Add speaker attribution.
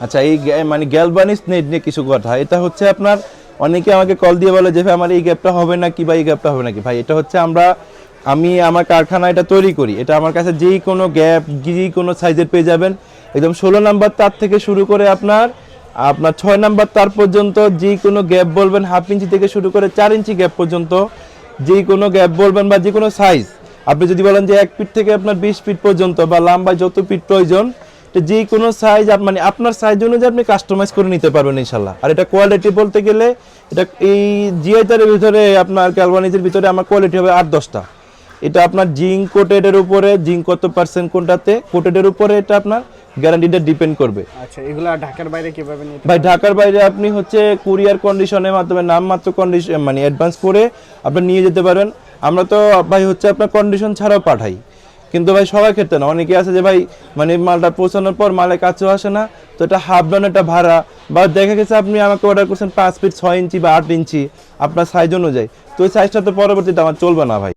Speaker 1: আচ্ছা, এই মানে গ্যালভানিস নেট নিয়ে কিছু কথা। এটা হচ্ছে আপনার অনেকে আমাকে কল দিয়ে বলে যে ভাই আমার এই গ্যাপটা হবে না কি, বা এই গ্যাপটা হবে নাকি। ভাই এটা হচ্ছে আমি আমার কারখানা এটা তৈরি করি, এটা আমার কাছে যেই কোনো গ্যাপ যেই কোনো সাইজের পেয়ে যাবেন। একদম 16 নাম্বার তার থেকে শুরু করে আপনার 6 নাম্বার তার পর্যন্ত যেই কোনো গ্যাপ বলবেন, হাফ ইঞ্চি থেকে শুরু করে 4 ইঞ্চি গ্যাপ পর্যন্ত যেই কোনো গ্যাপ বলবেন, বা যে কোনো সাইজ। আপনি যদি বলেন যে 1 ফিট থেকে আপনার 20 ফিট পর্যন্ত, বা লম্বায় যত ফিট প্রয়োজন, যে কোনো সাইজ মানে আপনার সাইজ অনুযায়ী আপনি কাস্টমাইজ করে নিতে পারবেন ইনশাল্লাহ। আর এটা কোয়ালিটি বলতে গেলে এটা এই জিআইটারের ভিতরে আপনার গ্যালভানিজের ভিতরে আমার কোয়ালিটি হবে 8-10টা। এটা আপনার জিঙ্ক কোটেডের উপরে, জিঙ্ক কত পার্সেন্ট কোনটাতে কোটেডের উপরে এটা আপনার গ্যারান্টিটা ডিপেন্ড করবে।
Speaker 2: আচ্ছা, এগুলা ঢাকার বাইরে কিভাবে নিতে?
Speaker 1: ভাই ঢাকার বাইরে আপনি হচ্ছে কুরিয়ার কন্ডিশনের মাধ্যমে নামমাত্র কন্ডিশন মানে অ্যাডভান্স করে আপনি নিয়ে যেতে পারেন। আমরা তো ভাই হচ্ছে আপনার কন্ডিশন ছাড়াও পাঠাই, কিন্তু ভাই সবার ক্ষেত্রে না। অনেকে আছে যে ভাই মানে মালটা পৌঁছানোর পর মালের কাছেও আসে না, তো এটা হাফ ডাউন একটা ভাড়া, বা দেখা গেছে আপনি আমাকে অর্ডার করছেন 5 ফিট 6 ইঞ্চি বা 8 ইঞ্চি আপনার সাইজ অনুযায়ী, তো ওই সাইজটা তো পরবর্তীতে আমার চলবে না ভাই।